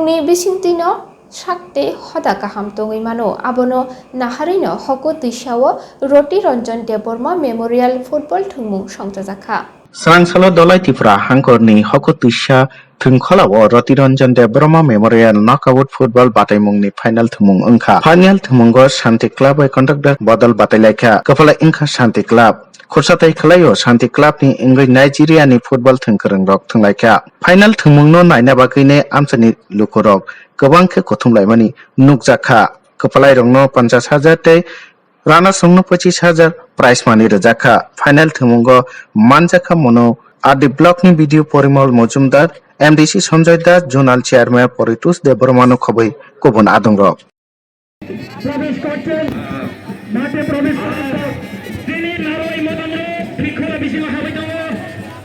tongni bisingtino sakte hoda kaham tongui mano abono naharino hoko tisao Roti Ranjan Deborma Memorial Football thungmung songjajakha. Srangsalo dolai tipra hangkorni hoko tisha thungkholao Roti Ranjan Deborma Memorial Knockout Football Bataimungni final thumung ongkha. Final thumungo Shanti Club by conductor bodol batailaikha kapala ingkha Shanti Club. Khursatai khlaio Shanti Club ni ingoi Nigeria ni football thungkrang rok thunglaikha. Final thumungno naina bagine amsani lukurok gobangkhe kothumlaimani nukjakha. Kapalai rongno 50,000 tei Rana songno 25,000 prize money rejakha. Final thumungo manjakha mono Adi Block ni video Porimol Mojumdar MDC Sanjay Das Zonal Chairman Poritus Debormano khobai kobon adongrok. প্রবেশ করছেন মাঠে প্রবেশ করছেন তিনি নারই মদন্দ্র ত্রিখোলা বিশি মহাবিদ্য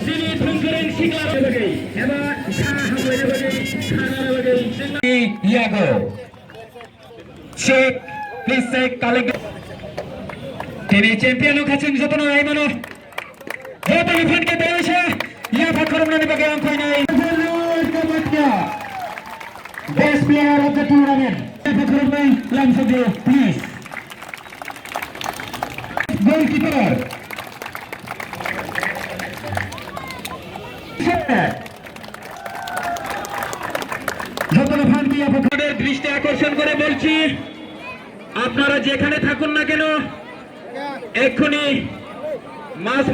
তিনি থুঙ্করেন শিকলা রবগে এবার খানা হয়ে রবগে খানা রবগে ইয়াগো শেখ পিসে কালেগ তিনি চ্যাম্পিয়ন হয়েছেন যতন আইমানো যতন ফানকে দেওয়াছে ইয়া ফাখরম নানি বাগে অঙ্ক নাই best player of the tournament ফাখরম নাই লামসদে প্লিজ গোলকিপার যতন ফানকে ইয়া ফাখরদের দৃষ্টি আকর্ষণ করে বলছি আপনারা যেখানে থাকুন না কেন এক্ষুনি মাস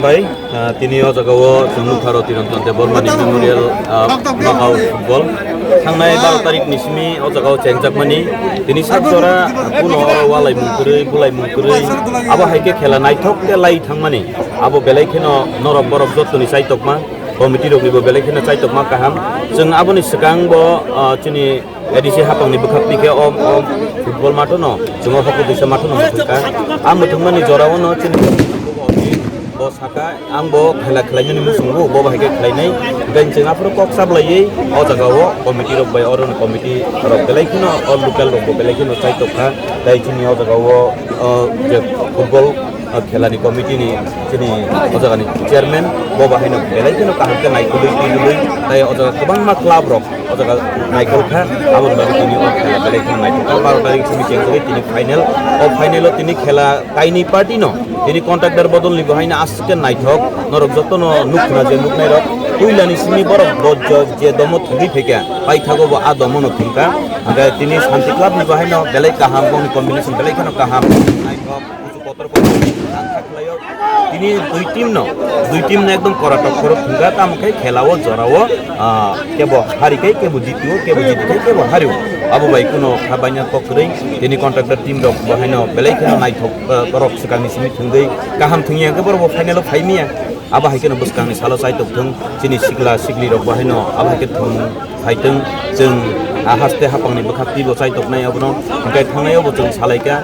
Baik, tini o jagawo Jungmukha Roti Ranjan Debormani Memorial Knockout Football. Tangnai 12 tarik nismi o jagawo chenjakmani tini sakjora puno walai mungkurui bulai mungkurui abo haike khela naithok ke lai thangmani abo belai kheno norok borok jotoni saitokma komiti rokni bo belai kheno saitokma kaham jeng aboni sikang bo chini edisi hapangni bukhapni ke om football matono jungo hoko disa matono muka am thungmani jorawono chini bo saka ang bo khela khlaini musungu bo bahike khlainai ben jenga pro kok sablai o jagawo komiti rok bai oron komiti rok belai khino o local rok belai khino saitokha dai chini o jagawo je football खेलानि कमिटिनि जोंनि अजागानि chairman bo bahino belai khino kahamke naikului tinului tai ojaga kobangma club rok ojaga naikolkha abon bari tini o khela belai khino naikol 12 tarik semi chengkoi tini final o tini khela kaini party no tini contractor bodol ni bahaina aske naithok norok jotono nukna je nuknai rok tuilani simi borok bojjo je domo thuri theka pai thago bo adomo no thingka aga tini Shanti Club ni bahaino belai kaham boni combination belai khino kaham naithok kotor তিনি দুই team না একদম করাটক করে থুঙ্গা তামকে খেলাও জরাও কেবো হারিকে কেবো জিতিও কেবো জিতিকে কেবো হারিও আবু ভাই কোনো খাবাইনা পকরই তিনি কন্ট্রাক্টর টিম রক বহাইনো বেলাই খেলা নাইথক রক সিকানি সিমি থুঙ্গই কাহাম থুঙ্গিয়া গবর বো ফাইনাল ফাইমিয়া আবু হাইকেनो বসকাंनि सालो साइतक थुं जिनि सिगला सिगलि रक बहाइनो आबु हाइके थुं फाइथों जों हास्ते हापांनि बखाक्ति बो साइतकनाय अबनो ओमफ्राय थांनायाव जों सालायका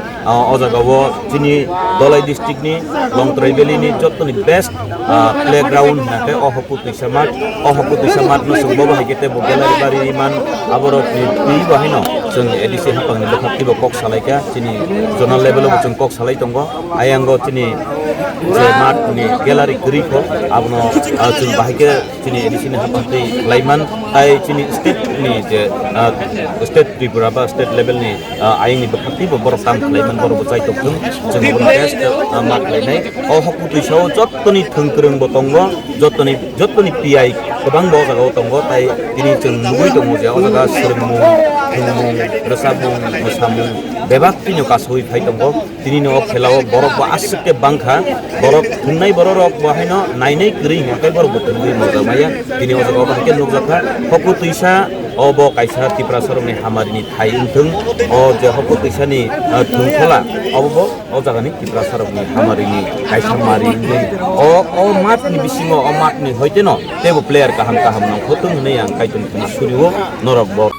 अजागावो जिनि दलाइ डिस्ट्रिक्टनि लंथ्राइ भेलिनि जतनि बेस्ट प्लेग्राउन्ड नाके अहपु दैसामाट न सुबो हाइकेते बो गेलारि बारि मान आबरकनि बि बहाइनो जों एडिसि हापांनि बखाक्ति बो कक सालायका जिनि जोनाल लेभेलाव जों कक सालाय दंगो आयांगो जिनि जे माटनि गेलारि ग्रिखो आबनो जों बाहायके जिनि एडिसिनि हापांति लाइमान आइ जिनि स्टेटनि जे स्टेट त्रिपुरा बा स्टेट लेभेलनि आयंनि बखाक्ति बो बर काम खालायमान बर बो जायतकजों जों बो बेस्ट मार्क लायनाय अ हकु दैसाव जतनि थोंक्रों बो दंगो जतनि पिआइ गोबां बो जागाव दंगो ताइ दिनै जों नुबाय दङ जे अ जागा सोरमु थुंमु रोसाबु मोसामु बेबाक्तिनो गासै फाइ दंगो दिनैनो खेलाव बरफ बो आसके बांखा बरफ थुंनाय बर रक बहायनो नायनाय गरै हकाय बर बो थुंगै मोजामाया दिनै अ जागाव बाहायके नुजाखा हकु दैसा अब कायसा त्रिपुरा सरमनि हामारिनि थाइथों अ जे हकु दैसानि थुंखला अबो अ जागानि त्रिपुरा सरमनि हामारिनि कायसा मारि अ माटनि बिसिङाव अ माटनि हयतेनो तेबो प्लेयार काहाम काहाम नखोतों होनै आं कायतन सुरियो नरक ब